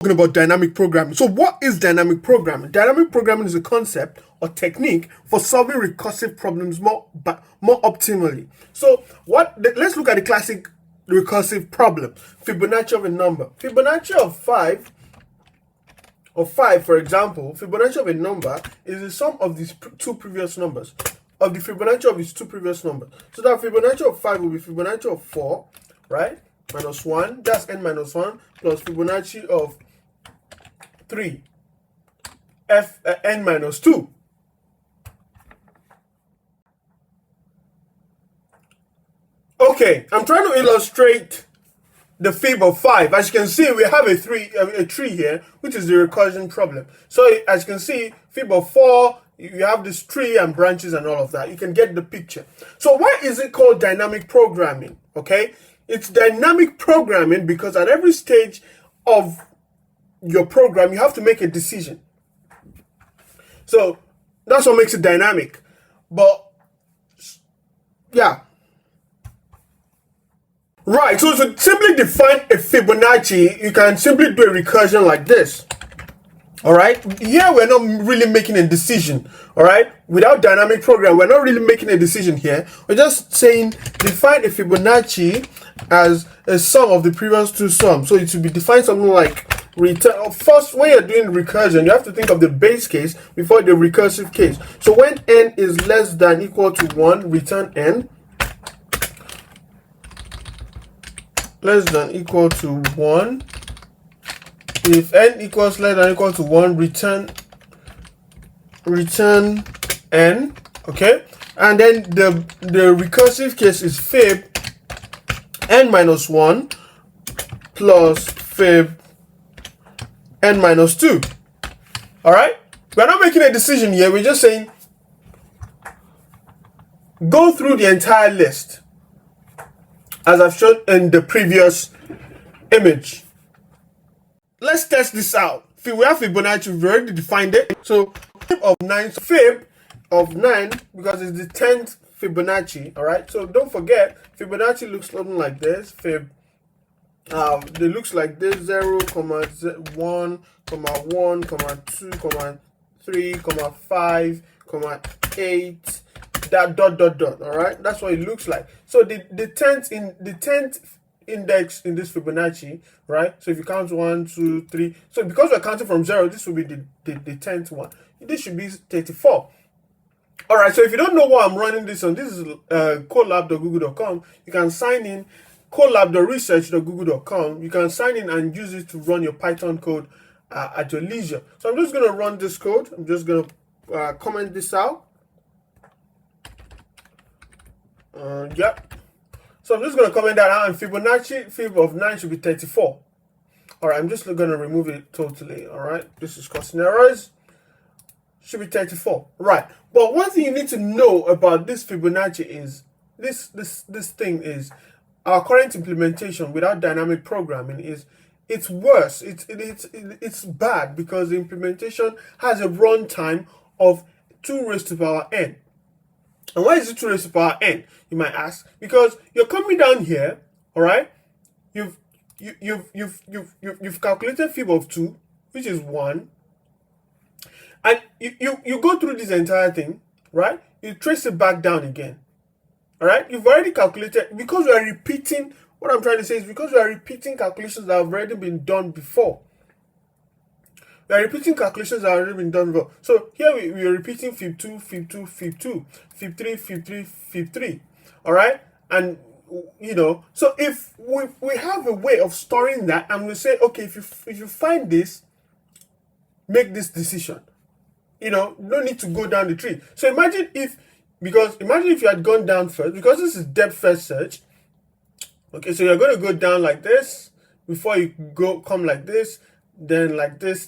Talking about dynamic programming. So what is dynamic programming? Dynamic programming is a concept or technique for solving recursive problems more optimally. So let's look at the classic recursive problem. Fibonacci of a number. Fibonacci of 5, for example, Fibonacci of a number is the sum of these two previous numbers. Of the Fibonacci of these two previous numbers. So that Fibonacci of 5 will be Fibonacci of 4, right? Minus 1, that's n minus 1, plus Fibonacci of 3, n minus 2. Okay, I'm trying to illustrate the fib of 5. As you can see, we have a tree here, which is the recursion problem. So as you can see, fib of 4, you have this tree and branches and all of that. You can get the picture. So why is it called dynamic programming? Okay, it's dynamic programming because at every stage of your program, you have to make a decision. So that's what makes it dynamic. But yeah. Right, so to simply define a Fibonacci, you can simply do a recursion like this. All right, here we're not really making a decision. All right, without dynamic program, we're not really making a decision here. We're just saying define a Fibonacci as a sum of the previous two sums. So it should be defined something like return. First, when you're doing recursion, you have to think of the base case before the recursive case. So when n is less than equal to 1, return n. Less than equal to 1. If n equals less than equal to 1, return n. Okay, and then the recursive case is fib n minus 1 plus fib n minus 2. All right, we're not making a decision here. We're just saying go through the entire list as I've shown in the previous image. Let's test this out. We have Fibonacci, we've already defined it. So fib of 9, because it's the 10th Fibonacci. All right, so don't forget, Fibonacci looks something like this. It looks like this: 0, 1, 1, 2, 3, 5, 8. That dot. All right, that's what it looks like. So the 10th index in this Fibonacci, right? So if you count 1, 2, 3, so because we're counting from 0, this will be the 10th one. This should be 34. All right, so if you don't know what I'm running this on, this is colab.google.com. You can sign in, colab.research.google.com. You can sign in and use it to run your Python code at your leisure. So I'm just going to run this code. I'm just going to comment this out. Yep. So I'm just going to comment that out, and Fibonacci fib of 9 should be 34. All right, I'm just going to remove it totally. All right, this is causing errors. Should be 34. Right. But one thing you need to know about this Fibonacci is this thing is our current implementation without dynamic programming it's worse. It's bad because the implementation has a runtime of 2 raised to the power n. And why is it 2 raised to the power n? You might ask. Because you're coming down here, all right? You've calculated fib of 2, which is 1, and you go through this entire thing, right? You trace it back down again, all right? You've already calculated, because we are repeating. What I'm trying to say is because we are repeating calculations that have already been done before. We are repeating calculations that have already been done before. So here we are repeating fib 2, fib 2, fib 2, fib 3, fib 3, fib 3. All right, and so if we have a way of storing that, and we say, okay, if you find this, make this decision. No need to go down the tree. So imagine if you had gone down first, because this is depth first search. Okay, so you're going to go down like this before you come like this, then like this.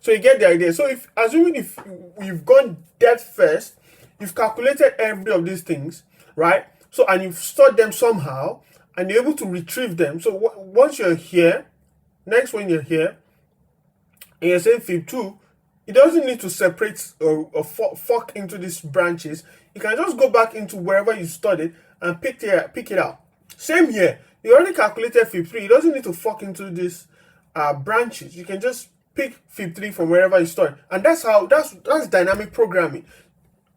So you get the idea. So assuming if you've gone depth first, you've calculated every of these things, right? So, and you've stored them somehow, and you're able to retrieve them. So once you're here, next when you're here, and you're saying fib 2, it doesn't need to separate or fork into these branches. You can just go back into wherever you stored it and pick it out. Same here. You already calculated fib 3. It doesn't need to fork into this branches. You can just pick fib3 from wherever you store it, and that's dynamic programming,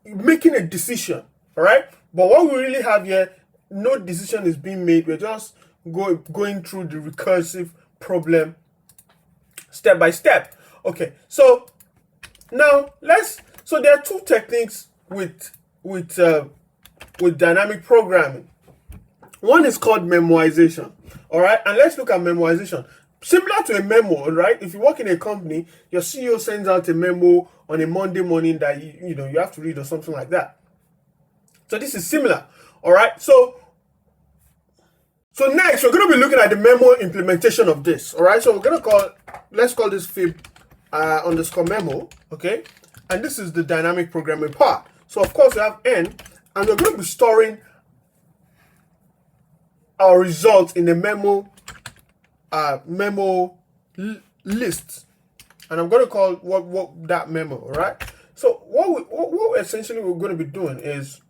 making a decision. All right, but what we really have here, no decision is being made. We're just going through the recursive problem step by step. Okay, so now so there are two techniques with dynamic programming. One is called memoization. All right, and let's look at memoization. Similar to a memo, right? If you work in a company, your CEO sends out a memo on a Monday morning that you have to read or something like that. So this is similar. All right, so next we're going to be looking at the memo implementation of this. All right, so let's call this fib underscore memo. Okay, and this is the dynamic programming part. So of course we have n, and we're going to be storing our results in the memo list, and I'm going to call what that memo. All right, so what essentially we're going to be doing is,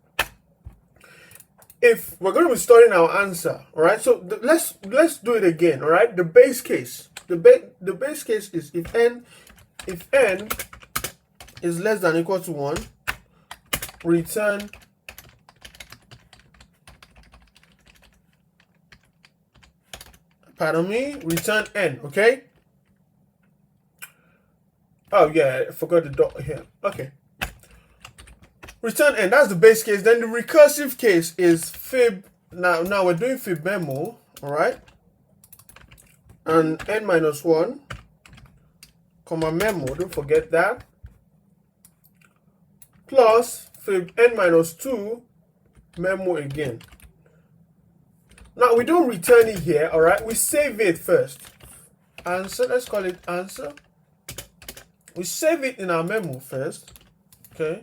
if we're going to be storing our answer, all right, so let's do it again. All right, the base case is if n is less than or equal to 1, return return n. Okay, oh yeah, I forgot the dot here. Okay, return n, that's the base case. Then the recursive case is fib. Now we're doing fib memo, all right, and n minus 1 comma memo, don't forget that, plus fib n minus 2 memo again. Now we don't return it here, all right, we save it first. Answer, let's call it answer. We save it in our memo first. Okay,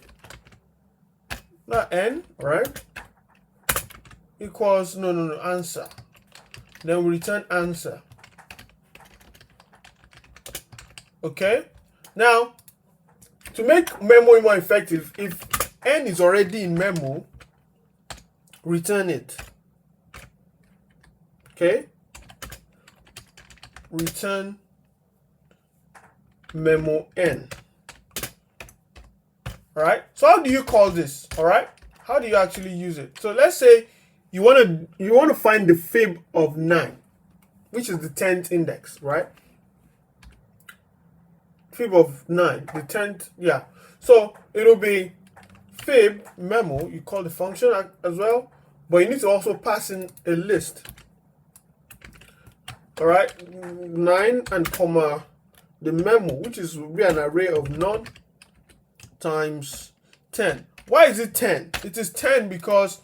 now n, all right, equals answer. Then we return answer. Okay, now to make memo more effective, if n is already in memo, return it. Okay, return memo n. All right, so how do you call this? All right, how do you actually use it? So let's say you want to find the fib of 9, which is the 10th index, right? Fib of 9, the 10th, yeah. So it'll be fib memo, you call the function as well, but you need to also pass in a list. All right, 9 and comma the memo, which will be an array of none times 10. Why is it 10? It is 10 because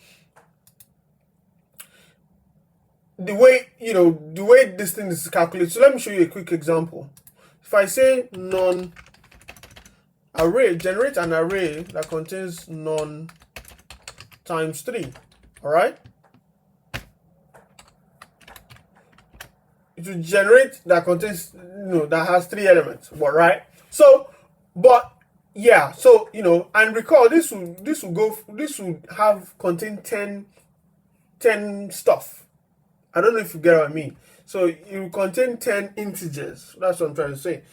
the way this thing is calculated. So let me show you a quick example. If I say non array, generate an array that contains none times 3. All right, it will generate that contains that has 3 elements. But right, so yeah, so and recall this will have contain 10 stuff. I don't know if you get what I mean. So it will contain 10 integers. That's what I'm trying to say.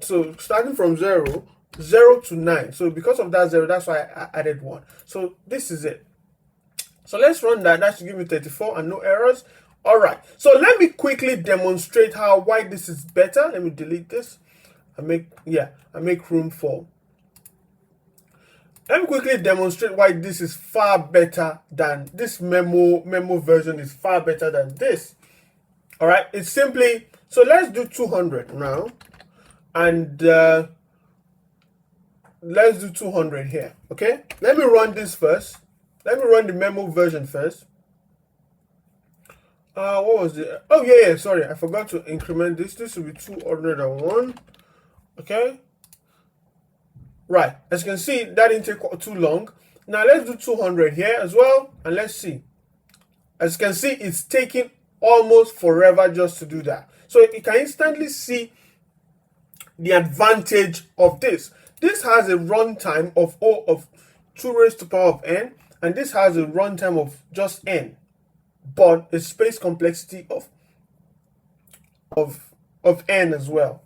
So starting from 0 to 9. So because of that 0, that's why I added 1. So this is it. So let's run that. That should give me 34 and no errors. All right. So let me quickly demonstrate why this is better. Let me delete this. I make room for. Let me quickly demonstrate why this is far better than this memo version is far better than this. All right, it's simply, so let's do 200 now, and let's do 200 here. Okay, let me run this first. Let me run the memo version first. What was it? Oh yeah, sorry, I forgot to increment this. This will be 201. Okay, right, as you can see, that didn't take too long. Now let's do 200 here as well, and let's see. As you can see, it's taking almost forever just to do that. So you can instantly see the advantage of this. This has a runtime of 2 raised to the power of n, and this has a runtime of just n, but a space complexity of of n as well,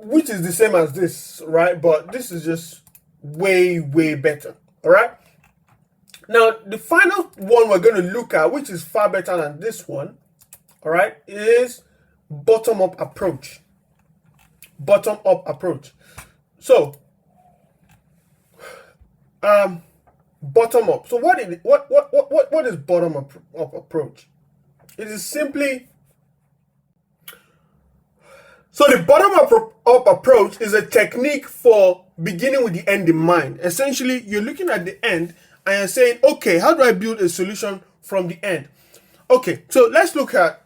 which is the same as this, right? But this is just way better. All right. Now the final one we're going to look at, which is far better than this one, all right, is bottom-up approach. Bottom-up approach. So bottom up. So what is bottom up approach? It is simply, so the bottom up approach is a technique for beginning with the end in mind. Essentially, you're looking at the end and you're saying, okay, how do I build a solution from the end? Okay, so let's look at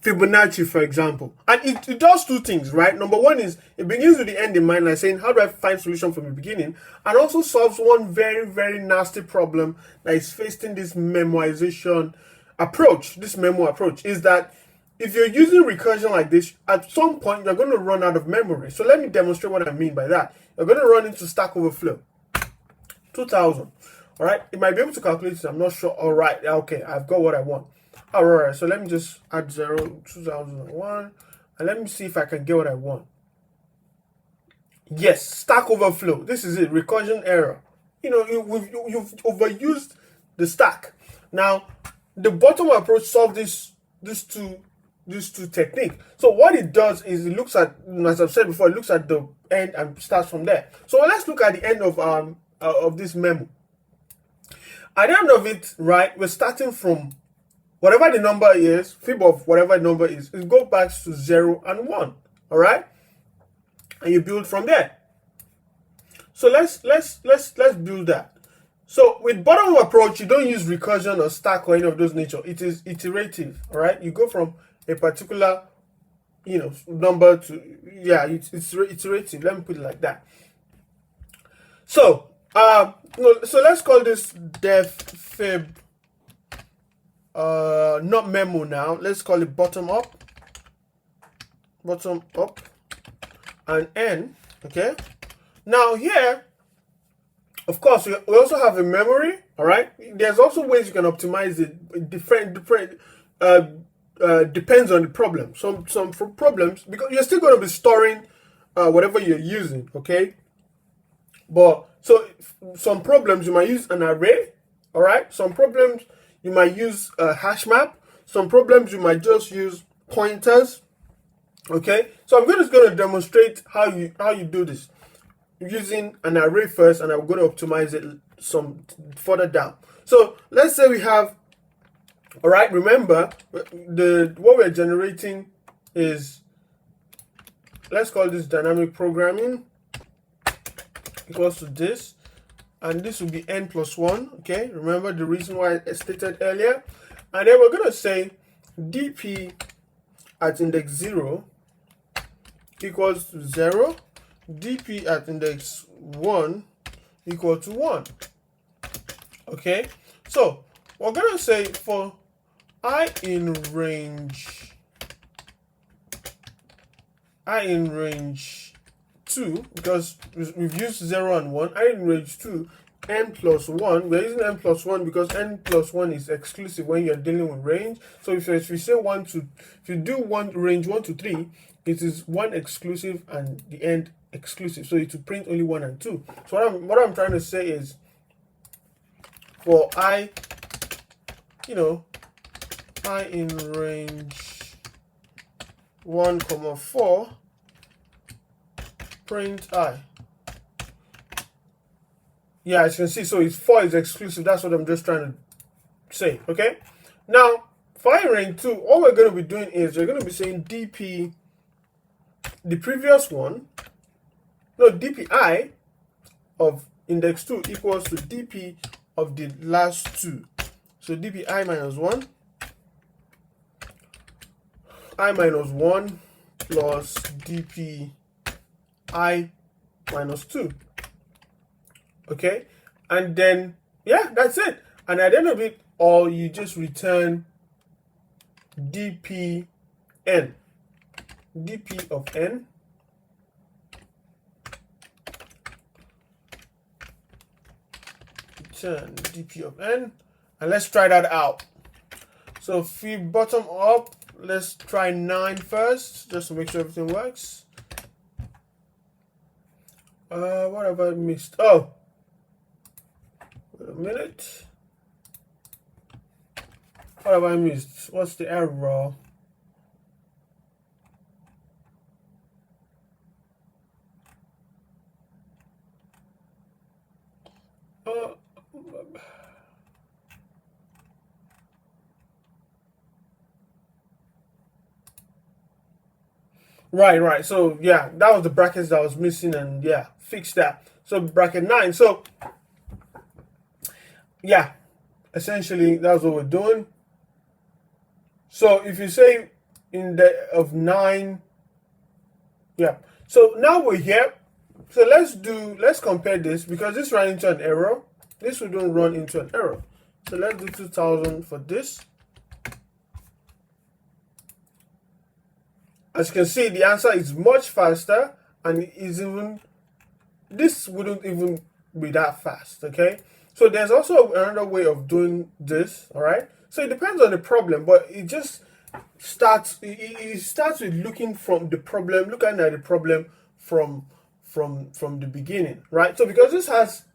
Fibonacci, for example. And it does two things, right? Number one is it begins with the end in mind, like saying, how do I find solution from the beginning? And also solves one very nasty problem that is facing this memoization approach. This memo approach is that if you're using recursion like this, at some point you're going to run out of memory. So let me demonstrate what I mean by that. You're going to run into Stack Overflow. 2000. All right. You might be able to calculate this. I'm not sure. All right. Okay. I've got what I want. All right. So let me just add 2001. And let me see if I can get what I want. Yes. Stack Overflow. This is it. Recursion error. You know, you've overused the stack. Now, the bottom approach solves these two techniques. So what it does is it looks at, as I've said before, it looks at the end and starts from there. So let's look at the end of this memo. At the end of it, right, we're starting from whatever the number is, fib of whatever the number is, it goes back to 0 and 1. All right, and you build from there. So let's build that. So with bottom approach, you don't use recursion or stack or any of those nature. It is iterative. All right, you go from a particular, number to, it's iterative. Let me put it like that. So so let's call this def fib not memo now. Let's call it bottom up and n. Okay, now here, of course, we also have a memory. All right, there's also ways you can optimize it. Different depends on the problem. Some for problems, because you're still going to be storing whatever you're using. Okay, but so some problems you might use an array. All right, some problems you might use a hash map. Some problems you might just use pointers. Okay, so I'm just going to demonstrate how you do this using an array first, and I'm going to optimize it some further down. So let's say we have, all right, remember what we're generating is, let's call this dynamic programming equals to this, and this will be n plus 1. Okay, remember the reason why I stated earlier. And then we're going to say dp at index 0 equals to 0, dp at index 1 equal to 1. Okay, so we're going to say for I in range 2, because we've used 0 and 1, I in range 2, n plus 1. We're using n plus 1 because n plus 1 is exclusive when you're dealing with range. So if we say if you do range 1 to 3, it is 1 exclusive and the end exclusive. So it will print only 1 and 2. So what I'm trying to say is, for I in range 1, 4, print I. Yeah, as you can see, so it's 4 is exclusive. That's what I'm just trying to say. Okay, now for I in range 2, all we're going to be doing is we're going to be saying dp, the previous one, no, dpi of index 2 equals to dp of the last 2. So dpi minus 1, I minus 1 plus dp I minus 2. Okay, and then that's it. And at the end of it all, you just return dp n, dp of n return dp of n, and let's try that out. So fib bottom up, let's try 9 first, just to make sure everything works. What have I missed? Oh, wait a minute. What have I missed? What's the error? Right. So yeah, that was the brackets that was missing, and yeah, fix that. So bracket 9. So yeah, essentially that's what we're doing. So if you say in the of 9, yeah. So now we're here. So let's compare this, because this ran into an error. This we don't run into an error. So let's do 2000 for this. As you can see, the answer is much faster, and this wouldn't even be that fast, okay? So there's also another way of doing this, all right? So it depends on the problem, but it just starts, it starts with looking at the problem from the beginning, right? So because this has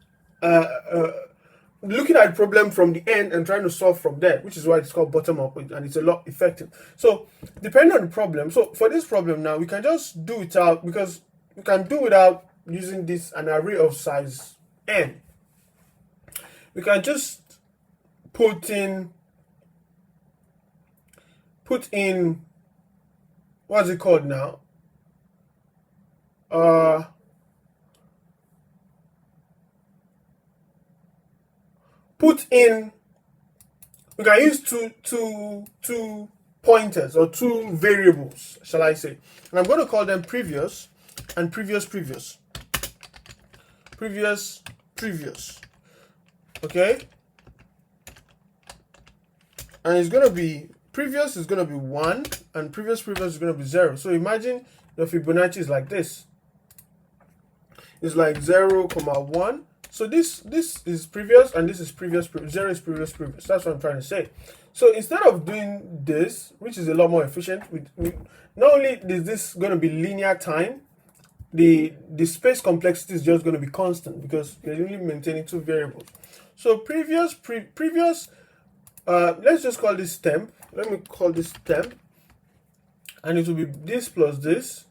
looking at the problem from the end and trying to solve from there, which is why it's called bottom up, and it's a lot effective. So depending on the problem, so for this problem now, we can just do it out, because we can do without using an array of size n. We can just put in what's it called now? We can use two pointers, or two variables, shall I say. And I'm going to call them previous and previous. Okay? And it's going to be, previous is going to be 1, and previous is going to be 0. So imagine the Fibonacci is like this. It's like 0, 1. So this is previous, and this is previous. 0 is previous. That's what I'm trying to say. So instead of doing this, which is a lot more efficient, not only is this going to be linear time, the space complexity is just going to be constant, because you're only maintaining two variables. So previous, let's just call this temp. Let me call this temp, and it will be this plus this.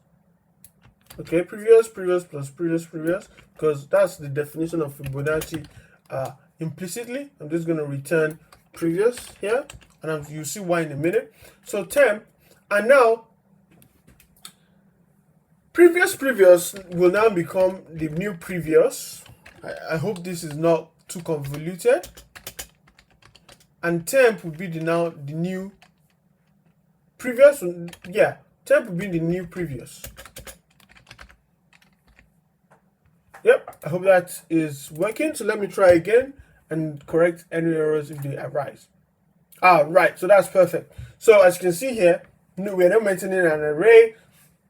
Okay, previous plus previous, because that's the definition of Fibonacci implicitly. I'm just going to return previous here, and you'll see why in a minute. So temp, and now previous will now become the new previous. I hope this is not too convoluted. And temp will be the new previous. Yeah, temp will be the new previous. Yep, I hope that is working. So let me try again and correct any errors if they arise. Right, so that's perfect. So as you can see here, we're not maintaining an array,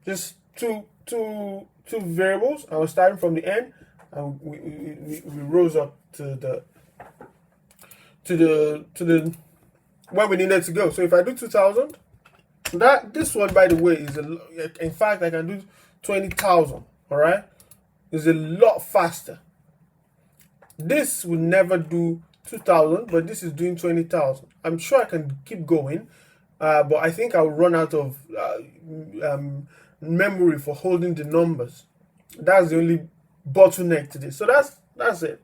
just two variables. I was starting from the end, and we rose up to the where we needed to go. So if I do 2000, this one, by the way, is in fact I can do 20,000. All right. Is a lot faster. This will never do 2,000, but this is doing 20,000. I'm sure I can keep going, but I think I'll run out of memory for holding the numbers. That's the only bottleneck to this. So that's it.